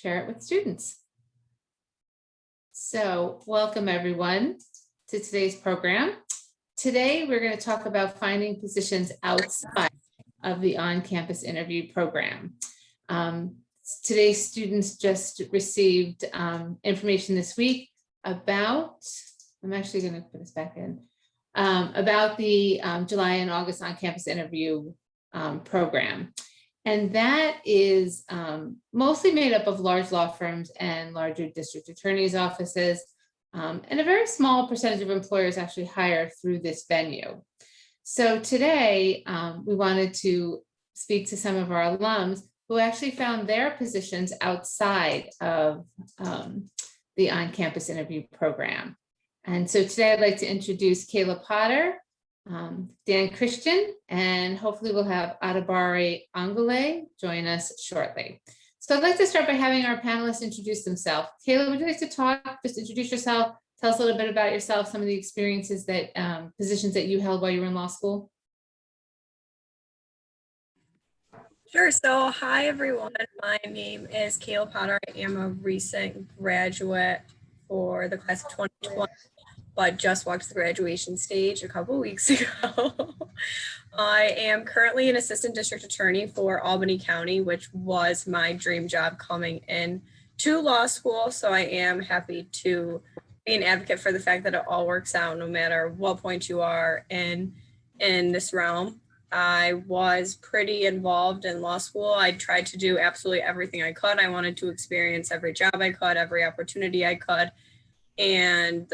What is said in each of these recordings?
share it with students. So welcome everyone to today's program. Today, we're going to talk about finding positions outside of the on-campus interview program. Today's students just received information this week about, I'm actually going to put this back in, about the July and August on-campus interview program. And that is mostly made up of large law firms and larger district attorneys' offices. And a very small percentage of employers actually hire through this venue. So today, we wanted to speak to some of our alums who actually found their positions outside of the on-campus interview program. And so today I'd like to introduce Kayla Potter, Dan Christian, and hopefully we'll have Adabari Angule join us shortly. So I'd like to start by having our panelists introduce themselves. Kayla, would you like to talk, just introduce yourself, tell us a little bit about yourself, some of the experiences that, positions that you held while you were in law school? Sure. So hi, everyone. My name is Kayla Potter. I am a recent graduate for the class of 2020, but just walked the graduation stage a couple weeks ago. I am currently an assistant district attorney for Albany County, which was my dream job coming in to law school. So I am happy to be an advocate for the fact that it all works out no matter what point you are in this realm. I was pretty involved in law school. I tried to do absolutely everything I could. I wanted to experience every job I could, every opportunity I could. And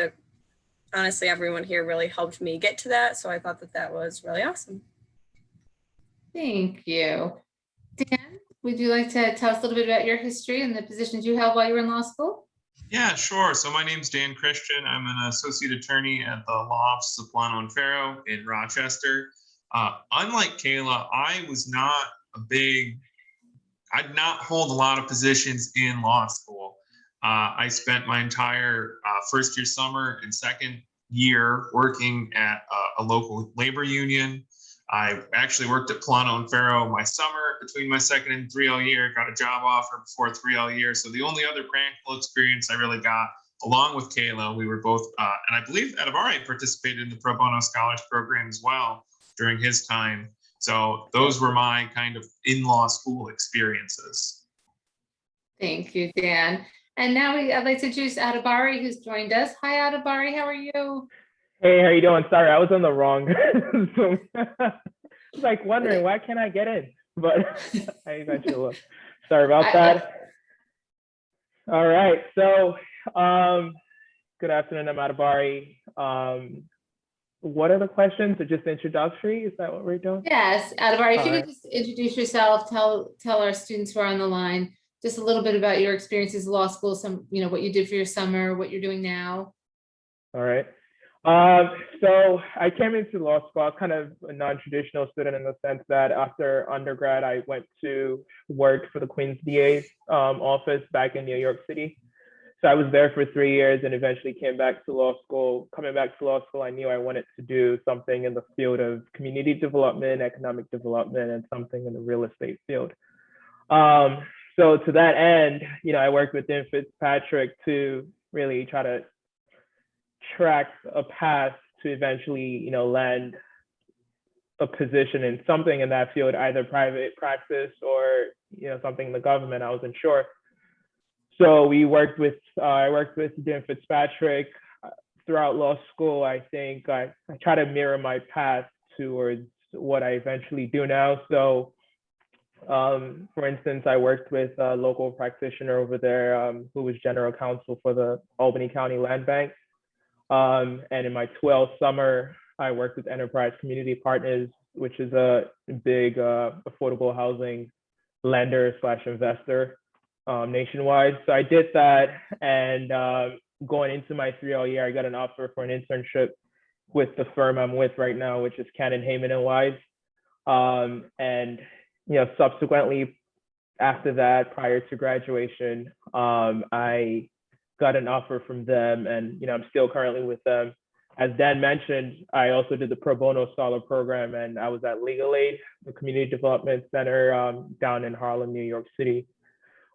honestly, everyone here really helped me get to that. So I thought that that was really awesome. Thank you. Dan, would you like to tell us a little bit about your history and the positions you held while you were in law school? Yeah, sure. So my name's Dan Christian. I'm an associate attorney at the law office of Plano and Farrow in Rochester. Unlike Kayla, I did not hold a lot of positions in law school. I spent my entire first year summer and second year working at a local labor union. I actually worked at Plano and Farrow my summer between my second and 3L year, got a job offer before 3L year. So the only other practical experience I really got, along with Kayla, we were both, and I believe Adabari participated in the Pro Bono Scholars Program as well during his time. So those were my kind of in-law school experiences. Thank you, Dan. And now I'd like to introduce Adabari, who's joined us. Hi, Adabari, how are you? Hey, how you doing? Sorry, I was on the wrong Zoom. I was like wondering, why can't I get in? But I eventually looked. Sorry about that. All right, so good afternoon, I'm Adabari. What are the questions? Or just introductory? Is that what we're doing? Yes, Adabari, if you could just introduce yourself, tell our students who are on the line just a little bit about your experiences in law school, some, what you did for your summer, what you're doing now. All right. So I came into law school. I was kind of a non-traditional student in the sense that after undergrad, I went to work for the Queen's DA's office back in New York City. So I was there for 3 years and eventually came back to law school. Coming back to law school, I knew I wanted to do something in the field of community development, economic development, and something in the real estate field. So to that end, I worked with Dan Fitzpatrick to really try to track a path to eventually, land a position in something in that field, either private practice or, something in the government. I wasn't sure. So I worked with Dan Fitzpatrick throughout law school. I think I try to mirror my path towards what I eventually do now. So for instance, I worked with a local practitioner over there who was general counsel for the Albany County Land Bank. And in my 12th summer, I worked with Enterprise Community Partners, which is a big affordable housing lender / investor nationwide. So I did that, and going into my 3L year, I got an offer for an internship with the firm I'm with right now, which is Cannon, Heyman and Wise. And subsequently, after that, prior to graduation, I got an offer from them, and I'm still currently with them. As Dan mentioned, I also did the Pro Bono Scholar Program, and I was at Legal Aid, the Community Development Center down in Harlem, New York City,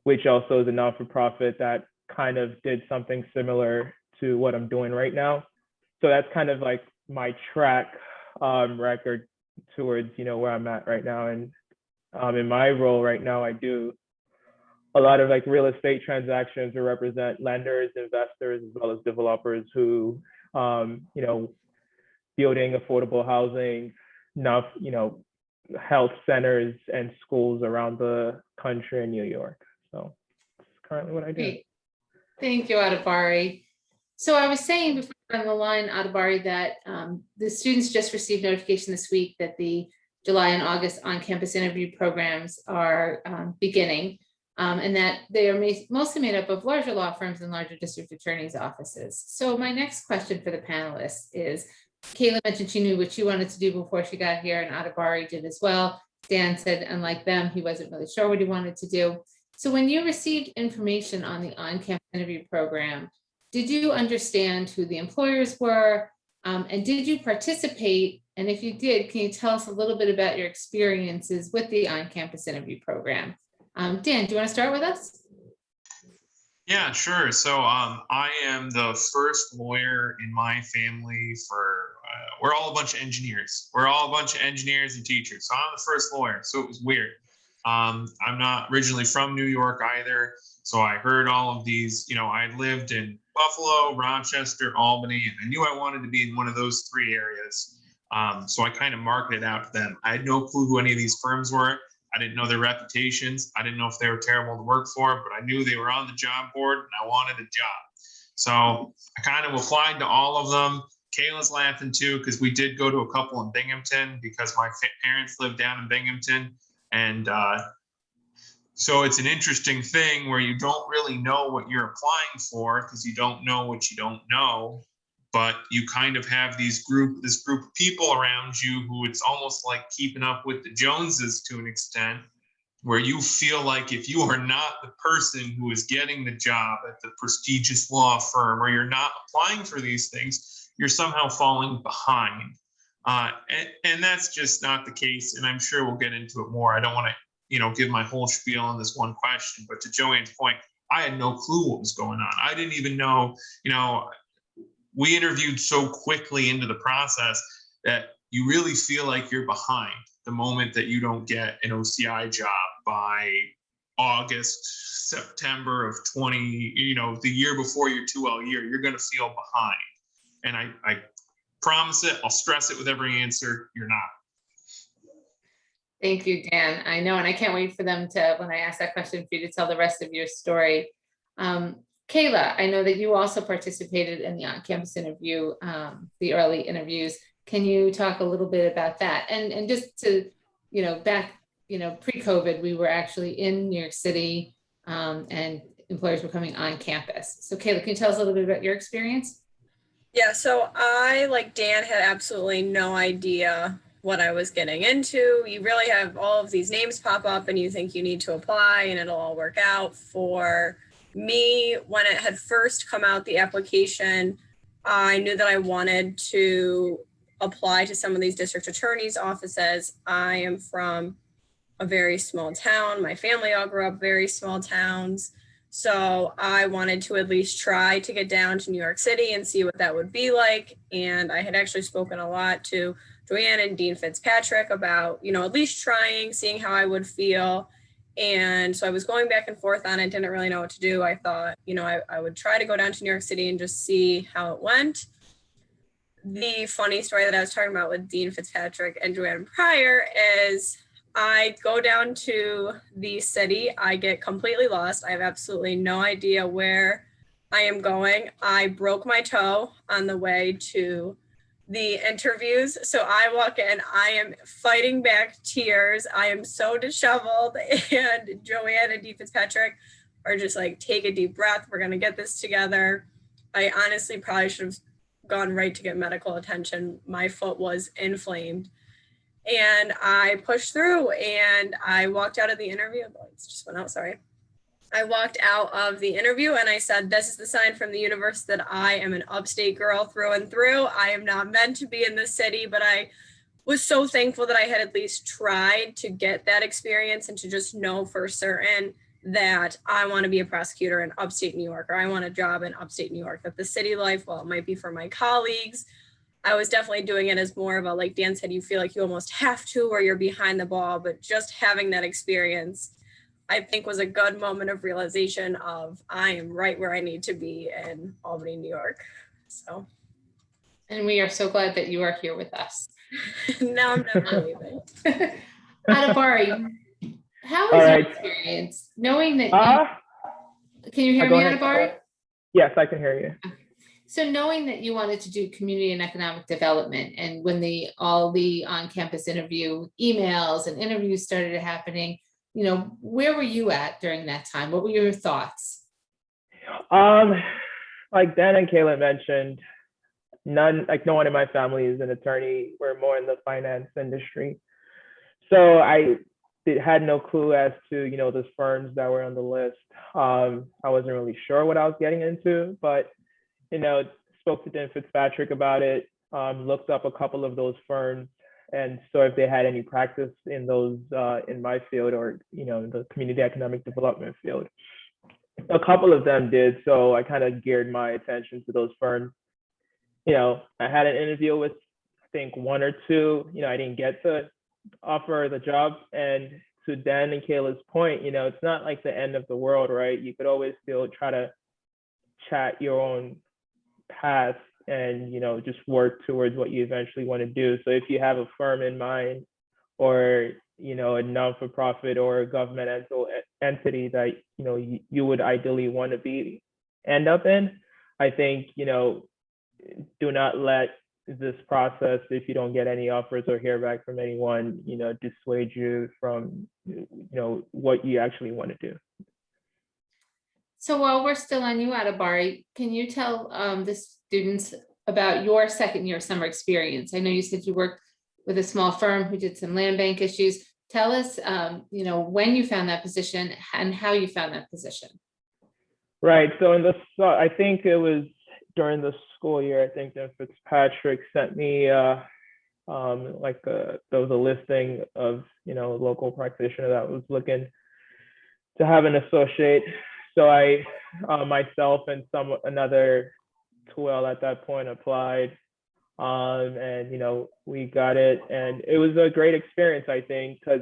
which also is a non-for-profit that kind of did something similar to what I'm doing right now. So that's kind of like my track record towards, where I'm at right now. And in my role right now, I do a lot of like real estate transactions to represent lenders, investors, as well as developers who, building affordable housing, health centers and schools around the country in New York. So that's currently what I do. Great. Thank you, Adibari. So I was saying before on the line, Adibari, that the students just received notification this week that the July and August on-campus interview programs are beginning, and that they are mostly made up of larger law firms and larger district attorneys' offices. So my next question for the panelists is, Kayla mentioned she knew what she wanted to do before she got here, and Adibari did as well. Dan said, unlike them, he wasn't really sure what he wanted to do. So when you received information on the on-campus interview program, did you understand who the employers were? And did you participate? And if you did, can you tell us a little bit about your experiences with the on-campus interview program? Dan, do you want to start with us? Yeah, sure. So I am the first lawyer in my family for, we're all a bunch of engineers. We're all a bunch of engineers and teachers. So I'm the first lawyer. So it was weird. I'm not originally from New York either. So I heard all of these, I lived in Buffalo, Rochester, Albany, and I knew I wanted to be in one of those three areas. So I kind of marketed out to them. I had no clue who any of these firms were. I didn't know their reputations. I didn't know if they were terrible to work for, but I knew they were on the job board and I wanted a job. So I kind of applied to all of them. Kayla's laughing too, because we did go to a couple in Binghamton because my parents live down in Binghamton. And so it's an interesting thing where you don't really know what you're applying for because you don't know what you don't know. But you kind of have this group of people around you who it's almost like keeping up with the Joneses to an extent, where you feel like if you are not the person who is getting the job at the prestigious law firm, or you're not applying for these things, you're somehow falling behind. And that's just not the case. And I'm sure we'll get into it more. I don't want to, give my whole spiel on this one question, but to Joanne's point, I had no clue what was going on. I didn't even know, we interviewed so quickly into the process that you really feel like you're behind the moment that you don't get an OCI job by August, September of 20, the year before your 2L year, you're going to feel behind. And I promise it, I'll stress it with every answer, you're not. Thank you, Dan. I know, and I can't wait for them to, when I ask that question, for you to tell the rest of your story. Kayla, I know that you also participated in the on-campus interview, the early interviews. Can you talk a little bit about that? And just to, back, pre-COVID, we were actually in New York City, and employers were coming on campus. So Kayla, can you tell us a little bit about your experience? Yeah, so I, like Dan, had absolutely no idea what I was getting into. You really have all of these names pop up and you think you need to apply and it'll all work out. For me, when it had first come out, the application, I knew that I wanted to apply to some of these district attorneys' offices. I am from a very small town. My family all grew up very small towns. So I wanted to at least try to get down to New York City and see what that would be like. And I had actually spoken a lot to Joanne and Dean Fitzpatrick about, at least trying, seeing how I would feel. And so I was going back and forth on it, didn't really know what to do. I thought, I would try to go down to New York City and just see how it went. The funny story that I was talking about with Dean Fitzpatrick and Joanne prior is I go down to the city. I get completely lost. I have absolutely no idea where I am going. I broke my toe on the way to the interviews. So I walk in, I am fighting back tears. I am so disheveled. And Joanne and Dean Fitzpatrick are just like, take a deep breath. We're going to get this together. I honestly probably should have gone right to get medical attention. My foot was inflamed. And I pushed through and I walked out of the interview. The lights just went out, sorry. I walked out of the interview and I said, this is the sign from the universe that I am an upstate girl through and through. I am not meant to be in this city, but I was so thankful that I had at least tried to get that experience and to just know for certain that I want to be a prosecutor in upstate New York, or I want a job in upstate New York. That the city life, while it might be for my colleagues, I was definitely doing it as more of a, like Dan said, you feel like you almost have to, or you're behind the ball, but just having that experience, I think, was a good moment of realization of I am right where I need to be in Albany, New York. So. And we are so glad that you are here with us. Now I'm never leaving. Adibari, how All is your right. experience knowing that can you hear go me, ahead. Adibari? Yes, I can hear you. So knowing that you wanted to do community and economic development, and when all the on-campus interview emails and interviews started happening, you know, where were you at during that time? What were your thoughts? Like Dan and Kayla mentioned, no one in my family is an attorney. We're more in the finance industry. So I had no clue as to, you know, the firms that were on the list. I wasn't really sure what I was getting into, but, you know, spoke to Dan Fitzpatrick about it, looked up a couple of those firms and saw if they had any practice in those, in my field, or, you know, the community economic development field. A couple of them did, so I kind of geared my attention to those firms. You know, I had an interview with, I think, one or two. You know, I didn't get to offer the job. And to Dan and Kayla's point, you know, it's not like the end of the world, right? You could always still try to chat your own path and, you know, just work towards what you eventually want to do. So if you have a firm in mind, or, you know, a non-for-profit or a governmental entity that, you know, you would ideally want to end up in, I think, you know, do not let this process, if you don't get any offers or hear back from anyone, you know, dissuade you from, you know, what you actually want to do. So while we're still on you, Adibari, can you tell the students about your second year summer experience? I know you said you worked with a small firm who did some land bank issues. Tell us, you know, when you found that position and how you found that position. Right. So I think it was during the school year. I think that Fitzpatrick sent me there was a listing of, you know, a local practitioner that was looking to have an associate. So I myself and another 12 at that point applied. And, you know, we got it, and it was a great experience, I think, because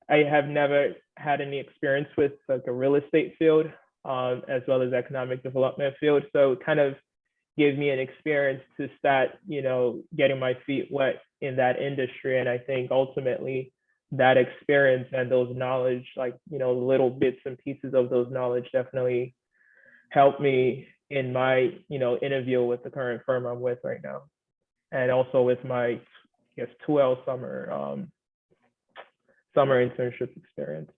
I have never had any experience with like a real estate field, as well as economic development field. So it kind of gave me an experience to start, you know, getting my feet wet in that industry. And I think ultimately that experience and those knowledge, like, you know, little bits and pieces of those knowledge definitely helped me in my, you know, interview with the current firm I'm with right now, and also with my, I guess, 2L summer internship experience.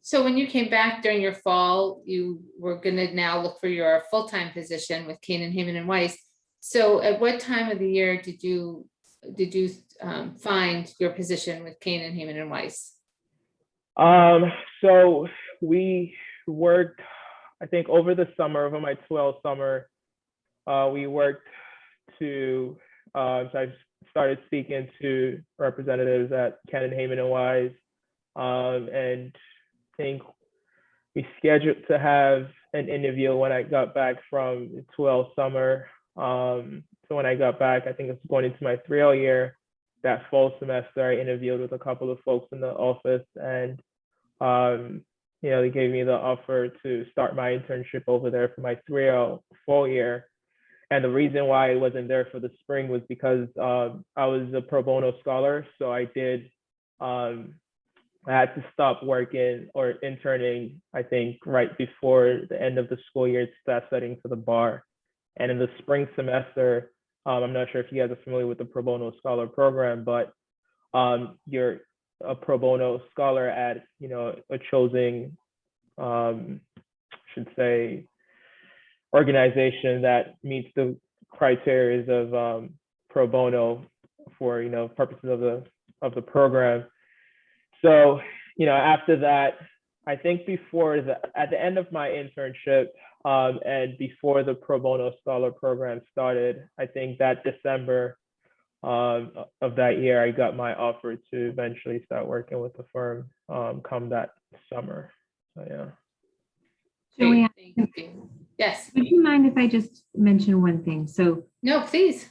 So when you came back during your fall, you were going to now look for your full-time position with Kane and Hayman and Weiss. So at what time of the year did you find your position with Kane and Hayman and Weiss? So we worked, I think, over the summer, over my 12 summer, we worked so I started speaking to representatives at Kane and Hayman and Weiss, and I think we scheduled to have an interview when I got back from 12 summer. So when I got back, I think it's going into my 3L year. That fall semester, I interviewed with a couple of folks in the office, and you know, they gave me the offer to start my internship over there for my 3L fall year. And the reason why I wasn't there for the spring was because I was a pro bono scholar. So I had to stop working or interning, I think, right before the end of the school year to start studying for the bar. And in the spring semester, I'm not sure if you guys are familiar with the pro bono scholar program, but you're a pro bono scholar at, you know, a chosen, should say, organization that meets the criteria of pro bono for, you know, purposes of the program. So, you know, after that, I think at the end of my internship, and before the pro bono scholar program started, I think that December of that year, I got my offer to eventually start working with the firm come that summer. So yeah. Great, Joanne, thank you. Yes, would you mind if I just mention one thing? So, no, please.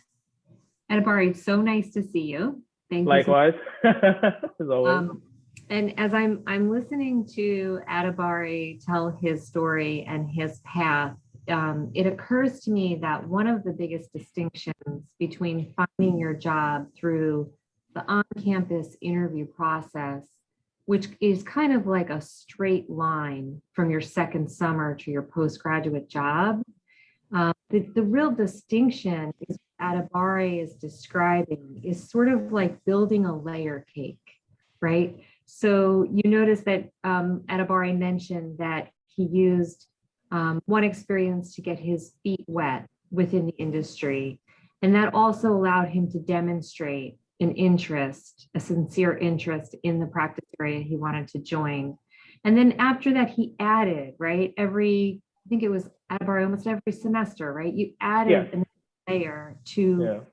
Adibari, it's so nice to see you. Thank you. Likewise, as always. And as I'm listening to Adibari tell his story and his path, it occurs to me that one of the biggest distinctions between finding your job through the on-campus interview process, which is kind of like a straight line from your second summer to your postgraduate job, the real distinction is what Adibari is describing is sort of like building a layer cake, right? So you notice that Adibari mentioned that he used one experience to get his feet wet within the industry. And that also allowed him to demonstrate an interest, a sincere interest in the practice area he wanted to join. And then after that, he added, right? I think it was Adibari almost every semester, right? You added another layer to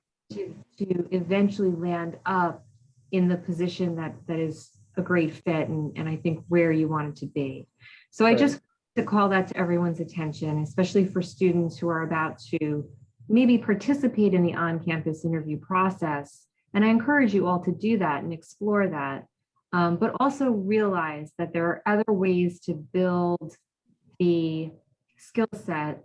eventually land up in the position that is a great fit and I think where you want it to be. So I just to call that to everyone's attention, especially for students who are about to maybe participate in the on-campus interview process. And I encourage you all to do that and explore that, but also realize that there are other ways to build the skill set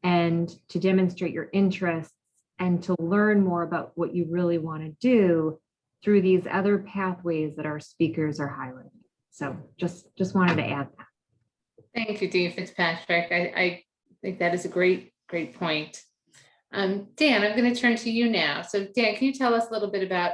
and to demonstrate your interests and to learn more about what you really want to do through these other pathways that our speakers are highlighting. So just wanted to add that. Thank you, Dean Fitzpatrick. I think that is a great point. Dan, I'm going to turn to you now. So Dan, can you tell us a little bit about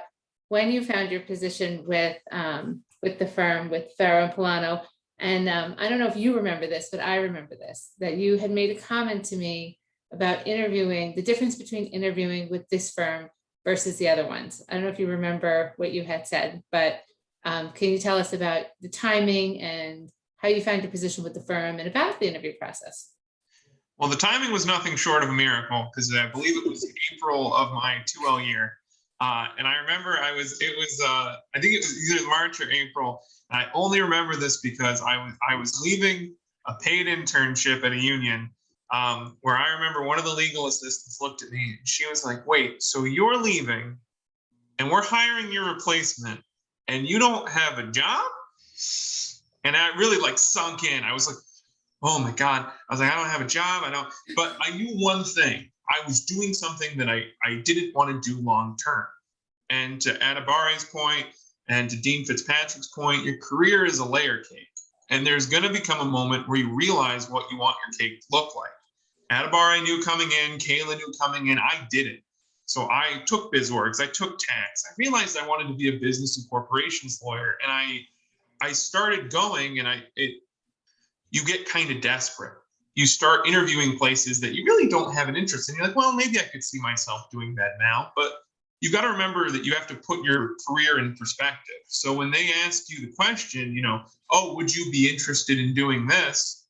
when you found your position with the firm, with Farrow and Polano? And I don't know if you remember this, but I remember this, that you had made a comment to me about interviewing, the difference between interviewing with this firm versus the other ones. I don't know if you remember what you had said, but can you tell us about the timing and how you found your position with the firm and about the interview process? Well, the timing was nothing short of a miracle because I believe it was April of my 2L year. And I remember I think it was either March or April. And I only remember this because I was leaving a paid internship at a union where I remember one of the legal assistants looked at me and she was like, wait, so you're leaving and we're hiring your replacement and you don't have a job? And that really like sunk in. I was like, oh my God. I was like, I don't have a job. But I knew one thing. I was doing something that I didn't want to do long term. And to Adibari's point and to Dean Fitzpatrick's point, your career is a layer cake. And there's going to become a moment where you realize what you want your cake to look like. Adibari knew coming in, Kayla knew coming in, I didn't. So I took BizWorks, I took tax. I realized I wanted to be a business and corporations lawyer. And I started going and you get kind of desperate. You start interviewing places that you really don't have an interest in. You're like, well, maybe I could see myself doing that now. But you've got to remember that you have to put your career in perspective. So when they ask you the question, oh, would you be interested in doing this?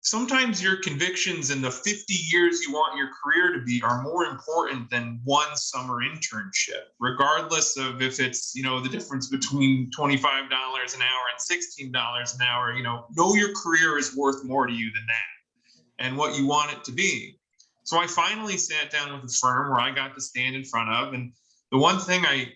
Sometimes your convictions and the 50 years you want your career to be are more important than one summer internship, regardless of if it's, the difference between $25 an hour and $16 an hour. Know your career is worth more to you than that and what you want it to be. So I finally sat down with a firm where I got to stand in front of, and the one thing I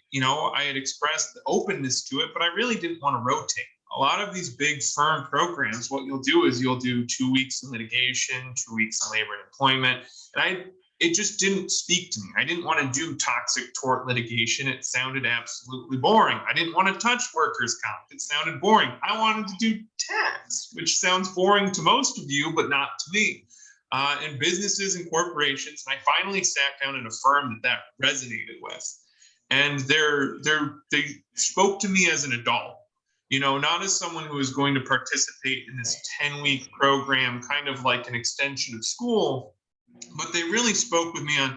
had expressed openness to it, but I really didn't want to rotate. A lot of these big firm programs, what you'll do is you'll do 2 weeks in litigation, 2 weeks in labor and employment. And it just didn't speak to me. I didn't want to do toxic tort litigation. It sounded absolutely boring. I didn't want to touch workers' comp. It sounded boring. I wanted to do tax, which sounds boring to most of you, but not to me. And businesses and corporations. And I finally sat down in a firm that resonated with. And they spoke to me as an adult. Not as someone who is going to participate in this 10-week program, kind of like an extension of school, but they really spoke with me on,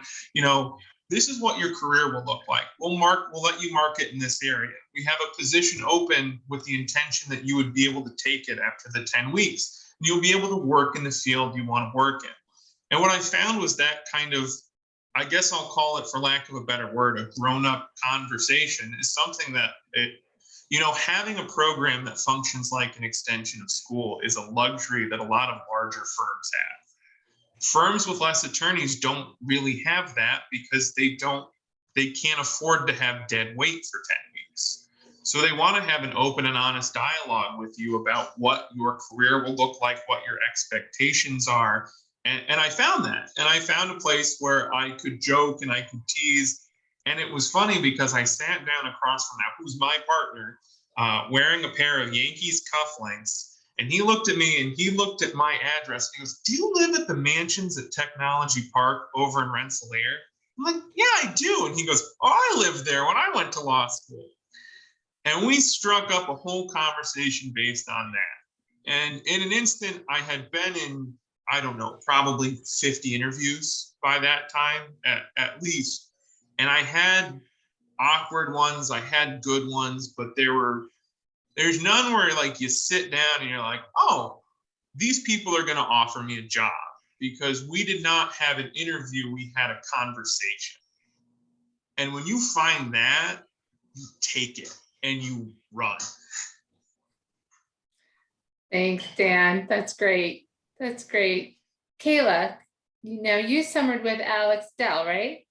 this is what your career will look like. We'll let you market in this area. We have a position open with the intention that you would be able to take it after the 10 weeks. You'll be able to work in the field you want to work in. And what I found was that kind of, I guess I'll call it, for lack of a better word, a grown-up conversation is something that You know, having a program that functions like an extension of school is a luxury that a lot of larger firms have. Firms with less attorneys don't really have that because they can't afford to have dead weight for 10 weeks. So they want to have an open and honest dialogue with you about what your career will look like, what your expectations are. And I found that. And I found a place where I could joke and I could tease. And it was funny because I sat down across from that, who's my partner, wearing a pair of Yankees cufflinks. And he looked at me and he looked at my address. And he goes, "Do you live at the mansions at Technology Park over in Rensselaer?" I'm like, "Yeah, I do." And he goes, "Oh, I lived there when I went to law school." And we struck up a whole conversation based on that. And in an instant, I had been in, I don't know, probably 50 interviews by that time, at least. And I had awkward ones, I had good ones, but there's none where like you sit down and you're like, "Oh, these people are going to offer me a job," because we did not have an interview, we had a conversation. And when you find that, you take it and you run. Thanks, Dan. That's great. That's great. Kayla, you summered with Alex Dell, right?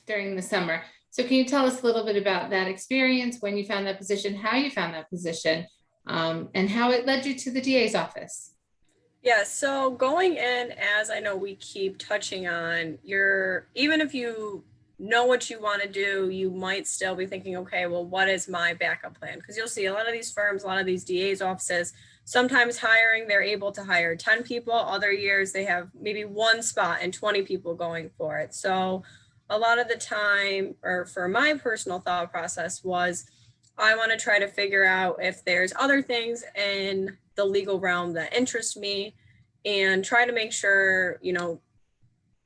During the summer. So can you tell us a little bit about that experience, when you found that position, how you found that position, and how it led you to the DA's office? Yeah, so going in, as I know we keep touching on, even if you know what you want to do, you might still be thinking, okay, well, what is my backup plan? Because you'll see a lot of these firms, a lot of these DA's offices, sometimes they're able to hire 10 people. Other years they have maybe one spot and 20 people going for it. So a lot of the time, or for my personal thought process, was I want to try to figure out if there's other things in the legal realm that interest me, and try to make sure,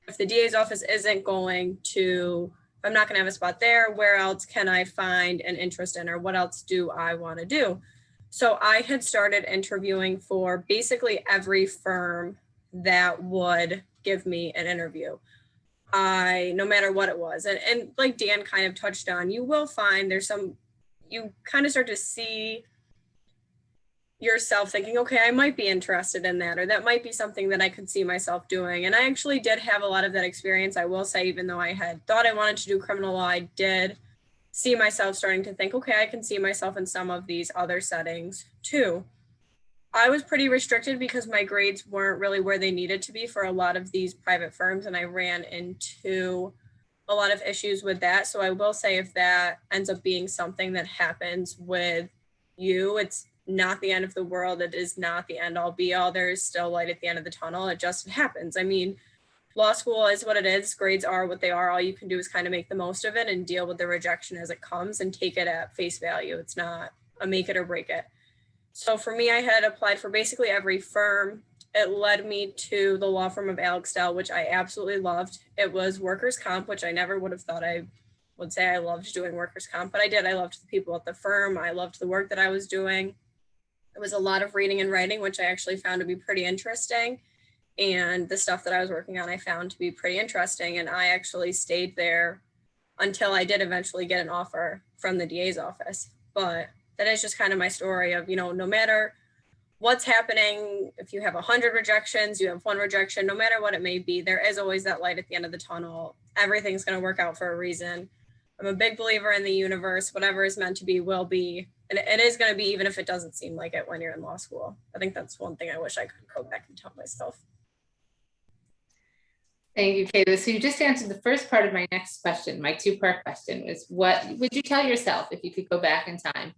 if the DA's office isn't going to, if I'm not going to have a spot there, where else can I find an interest in, or what else do I want to do? So I had started interviewing for basically every firm that would give me an interview. No matter what it was. And like Dan kind of touched on, you will find you kind of start to see yourself thinking, okay, I might be interested in that, or that might be something that I could see myself doing. And I actually did have a lot of that experience. I will say, even though I had thought I wanted to do criminal law, I did see myself starting to think, okay, I can see myself in some of these other settings too. I was pretty restricted because my grades weren't really where they needed to be for a lot of these private firms, and I ran into a lot of issues with that. So I will say, if that ends up being something that happens with you, it's not the end of the world. It is not the end all be all. There is still light at the end of the tunnel. It just happens. I mean, law school is what it is. Grades are what they are. All you can do is kind of make the most of it and deal with the rejection as it comes and take it at face value. It's not a make it or break it. So for me, I had applied for basically every firm. It led me to the law firm of Alex Dell, which I absolutely loved. It was workers' comp, which I never would have thought I would say I loved doing workers' comp, but I did. I loved the people at the firm. I loved the work that I was doing. It was a lot of reading and writing, which I actually found to be pretty interesting. And the stuff that I was working on, I found to be pretty interesting. And I actually stayed there until I did eventually get an offer from the DA's office. But that is just kind of my story of, no matter what's happening, if you have 100 rejections, you have one rejection, no matter what it may be, there is always that light at the end of the tunnel. Everything's going to work out for a reason. I'm a big believer in the universe. Whatever is meant to be will be. And it is going to be, even if it doesn't seem like it when you're in law school. I think that's one thing I wish I could go back and tell myself. Thank you, Kayla. So you just answered the first part of my next question. My two-part question was, what would you tell yourself if you could go back in time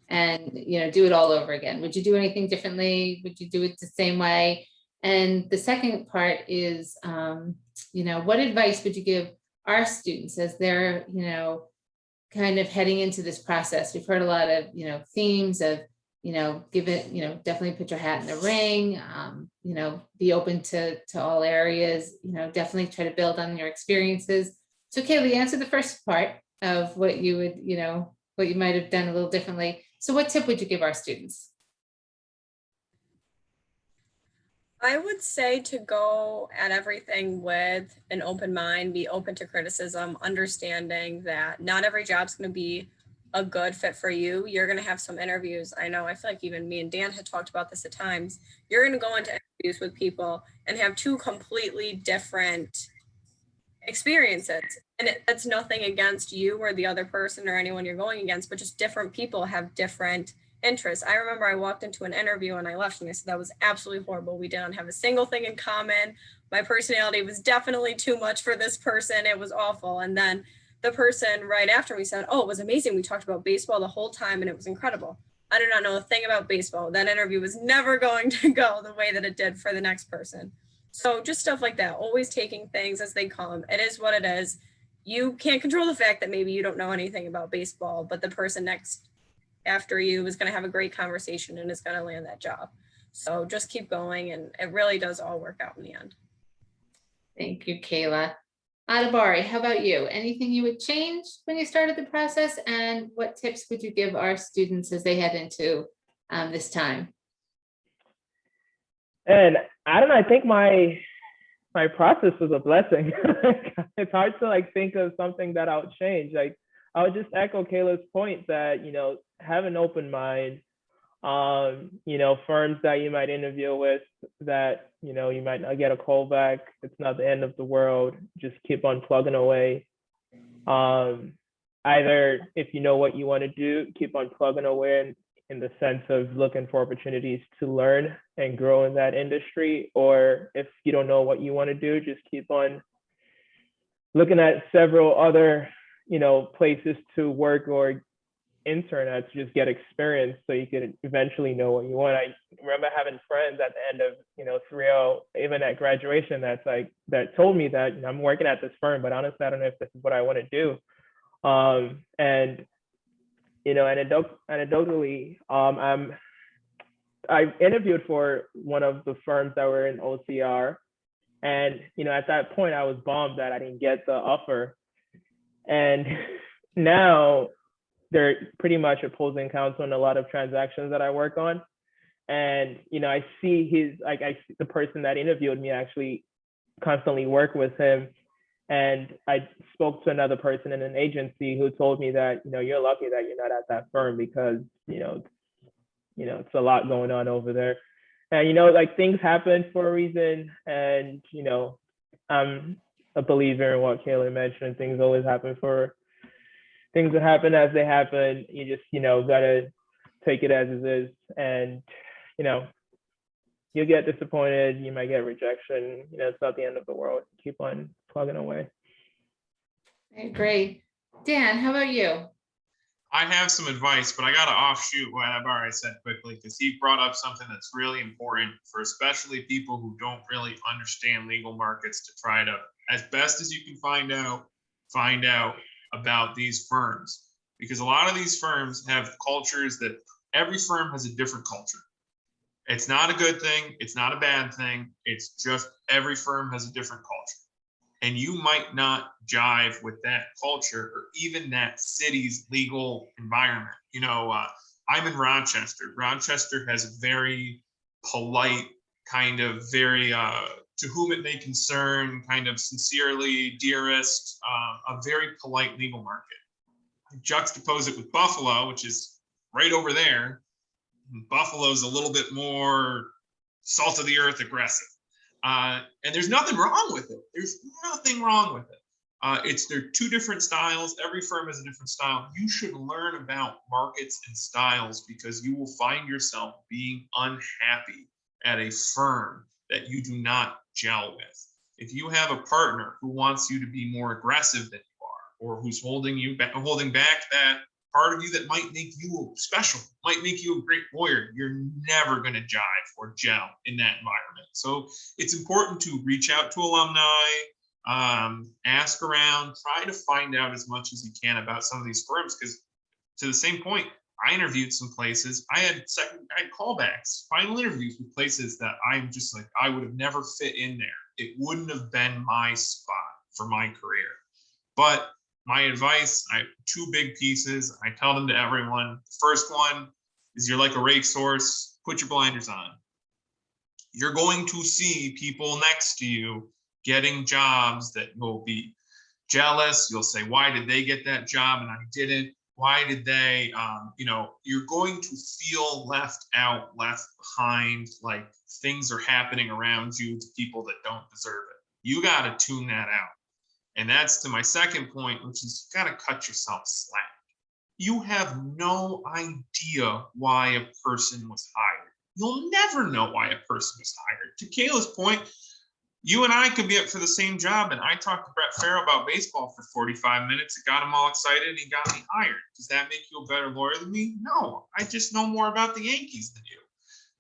and do it all over again? Would you do anything differently? Would you do it the same way? And the second part is, what advice would you give our students as they're, kind of heading into this process? We've heard a lot of, themes of, give it, definitely put your hat in the ring, be open to all areas, definitely try to build on your experiences. So Kaylee, answer the first part of what you would, what you might have done a little differently. So what tip would you give our students? I would say to go at everything with an open mind, be open to criticism, understanding that not every job's going to be a good fit for you, you're going to have some interviews. I know, I feel like even me and Dan had talked about this at times. You're going to go into interviews with people and have two completely different experiences. And that's nothing against you or the other person or anyone you're going against, but just different people have different interests. I remember I walked into an interview and I left and I said, that was absolutely horrible. We didn't have a single thing in common. My personality was definitely too much for this person. It was awful. And then the person right after me said, oh, it was amazing. We talked about baseball the whole time and it was incredible. I did not know a thing about baseball. That interview was never going to go the way that it did for the next person. So just stuff like that, always taking things as they come. It is what it is. You can't control the fact that maybe you don't know anything about baseball, but the person next after you is going to have a great conversation and is going to land that job. So just keep going, and it really does all work out in the end. Thank you, Kayla. Adabari, how about you? Anything you would change when you started the process, and what tips would you give our students as they head into this time? And I don't know, I think my process was a blessing. It's hard to like think of something that I would change. Like, I would just echo Kayla's point that, you know, have an open mind. You know, firms that you might interview with that, you know, you might not get a call back. It's not the end of the world. Just keep on plugging away. Either if you know what you want to do, keep on plugging away in the sense of looking for opportunities to learn and grow in that industry. Or if you don't know what you want to do, just keep on looking at several other, you know, places to work or intern at to just get experience so you can eventually know what you want. I remember having friends at the end of, you know, 3.0, even at graduation, that's like, that told me that, you know, I'm working at this firm, but honestly, I don't know if this is what I want to do. And, you know, anecdotally, I interviewed for one of the firms that were in OCR. And, you know, at that point, I was bummed that I didn't get the offer. And now they're pretty much opposing counsel in a lot of transactions that I work on. And, you know, I see the person that interviewed me actually constantly work with him. And I spoke to another person in an agency who told me that, you know, you're lucky that you're not at that firm because, you know, it's a lot going on over there. And, you know, like things happen for a reason. And, you know, I'm a believer in what Kayla mentioned. Things always happen things that happen as they happen. You just, you know, gotta take it as it is. And, you know, you'll get disappointed. You might get rejection. You know, it's not the end of the world. Keep on plugging away. Great. Dan, how about you? I have some advice, but I got to offshoot what I've already said quickly because he brought up something that's really important for especially people who don't really understand legal markets to try to, as best as you can find out about these firms. Because a lot of these firms have cultures that every firm has a different culture. It's not a good thing. It's not a bad thing. It's just every firm has a different culture. And you might not jive with that culture or even that city's legal environment. You know, I'm in Rochester. Rochester has a very polite, kind of very, to whom it may concern, kind of sincerely, dearest, a very polite legal market. Juxtapose it with Buffalo, which is right over there. Buffalo's a little bit more salt of the earth aggressive. And there's nothing wrong with it. There's nothing wrong with it. They're two different styles. Every firm has a different style. You should learn about markets and styles because you will find yourself being unhappy at a firm that you do not gel with. If you have a partner who wants you to be more aggressive than you are, or who's holding back that part of you that might make you special, might make you a great lawyer, you're never going to jive or gel in that environment. So it's important to reach out to alumni, ask around, try to find out as much as you can about some of these firms, because to the same point, I interviewed some places. I had callbacks, final interviews with places that I'm just like, I would have never fit in there. It wouldn't have been my spot for my career. But my advice, I have two big pieces. I tell them to everyone. The first one is you're like a racehorse, put your blinders on. You're going to see people next to you getting jobs that you'll be jealous. You'll say, why did they get that job and I didn't? Why did they, you're going to feel left out, left behind, like things are happening around you to people that don't deserve it. You got to tune that out. And that's to my second point, which is you got to cut yourself slack. You have no idea why a person was hired. You'll never know why a person was hired. To Kayla's point, you and I could be up for the same job, and I talked to Brett Farrell about baseball for 45 minutes. It got him all excited, and he got me hired. Does that make you a better lawyer than me? No, I just know more about the Yankees than you.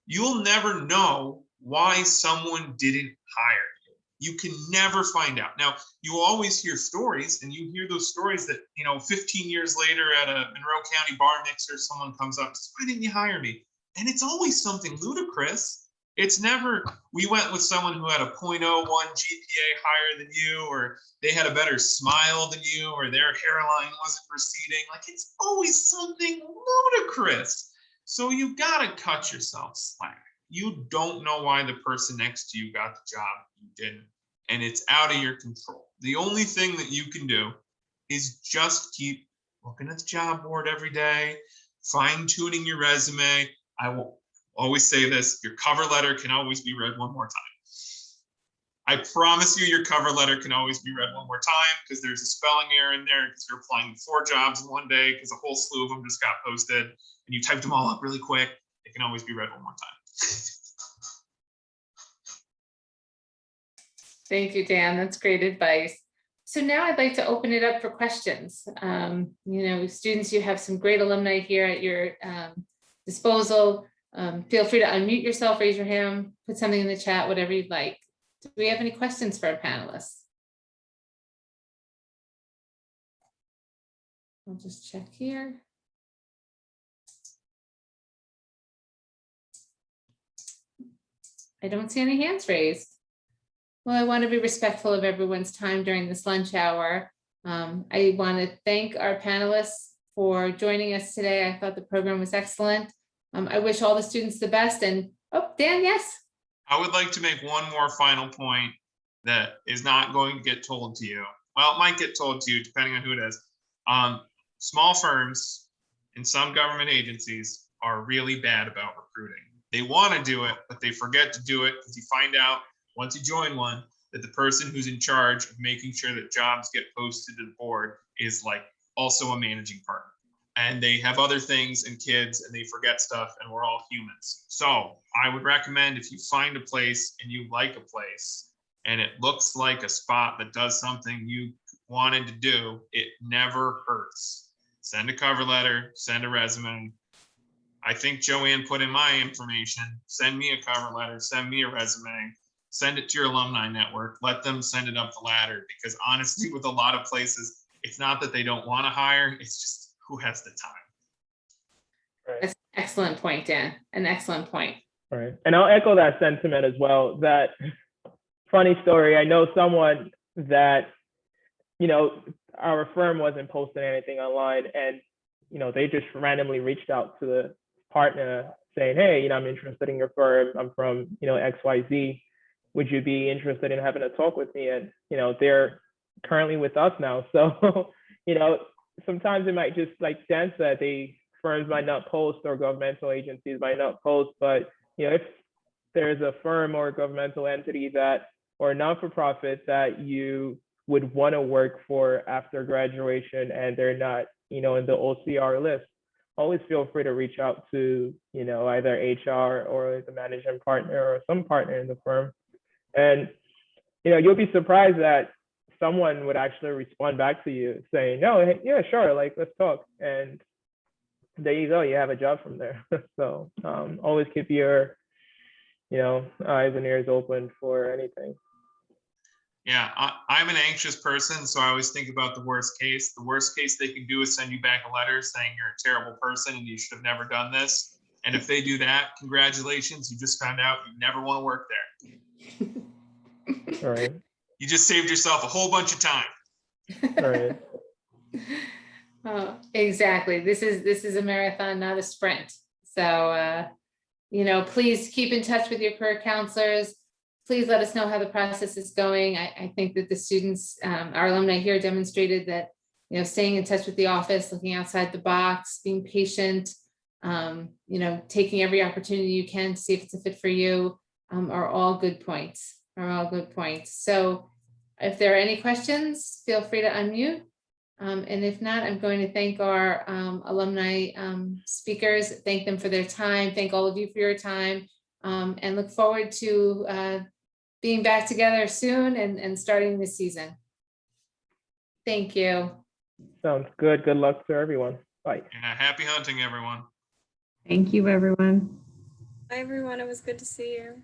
You'll never know why someone didn't hire you. You can never find out. Now, you always hear stories, and you hear those stories that, 15 years later at a Monroe County bar mixer, someone comes up and says, why didn't you hire me? And it's always something ludicrous. It's never, we went with someone who had a 0.01 GPA higher than you, or they had a better smile than you, or their hairline wasn't receding. Like, it's always something ludicrous. So you gotta cut yourself slack. You don't know why the person next to you got the job, you didn't. And it's out of your control. The only thing that you can do is just keep looking at the job board every day, fine-tuning your resume. I will always say this, your cover letter can always be read one more time. I promise you your cover letter can always be read one more time, because there's a spelling error in there because you're applying 4 jobs in one day because a whole slew of them just got posted and you typed them all up really quick. It can always be read one more time. Thank you, Dan. That's great advice. So now I'd like to open it up for questions. Students, you have some great alumni here at your disposal. Feel free to unmute yourself, raise your hand, put something in the chat, whatever you'd like. Do we have any questions for our panelists? I'll just check here. I don't see any hands raised. Well, I want to be respectful of everyone's time during this lunch hour. I want to thank our panelists for joining us today. I thought the program was excellent. I wish all the students the best. And, oh, Dan, yes? I would like to make one more final point that is not going to get told to you. Well, it might get told to you depending on who it is. Small firms and some government agencies are really bad about recruiting. They want to do it, but they forget to do it because you find out once you join one that the person who's in charge of making sure that jobs get posted to the board is like also a managing partner. And they have other things and kids and they forget stuff, and we're all humans. So I would recommend, if you find a place and you like a place and it looks like a spot that does something you wanted to do, it never hurts. Send a cover letter, send a resume. I think Joanne put in my information. Send me a cover letter, send me a resume, send it to your alumni network. Let them send it up the ladder, because honestly, with a lot of places, it's not that they don't want to hire, it's just who has the time. Right. That's an excellent point, Dan. An excellent point. Right. And I'll echo that sentiment as well. That funny story, I know someone that, our firm wasn't posting anything online, and, they just randomly reached out to the partner saying, hey, I'm interested in your firm. I'm from, XYZ. Would you be interested in having a talk with me? And, they're currently with us now. So, sometimes it might just, like Dan said, firms might not post, or governmental agencies might not post, but if there's a firm or a governmental entity that, or a non-for-profit that you would want to work for after graduation and they're not, in the OCR list, always feel free to reach out to, either HR or the managing partner or some partner in the firm. And, you'll be surprised that someone would actually respond back to you saying, no, hey, yeah, sure, like, let's talk. And there you go, you have a job from there. So always keep your, eyes and ears open for anything. Yeah, I'm an anxious person, so I always think about the worst case. The worst case they can do is send you back a letter saying you're a terrible person and you should have never done this. And if they do that, congratulations, you just found out you never want to work there. All right. You just saved yourself a whole bunch of time. All right. Oh, exactly. This is a marathon, not a sprint. So, please keep in touch with your career counselors. Please let us know how the process is going. I think that the students, our alumni here, demonstrated that staying in touch with the office, looking outside the box, being patient, taking every opportunity you can to see if it's a fit for you, are all good points. So if there are any questions, feel free to unmute. And if not, I'm going to thank our alumni speakers, thank them for their time, thank all of you for your time, and look forward to being back together soon and starting this season. Thank you. Sounds good. Good luck to everyone. Bye. Yeah, happy hunting, everyone. Thank you, everyone. Bye, everyone. It was good to see you.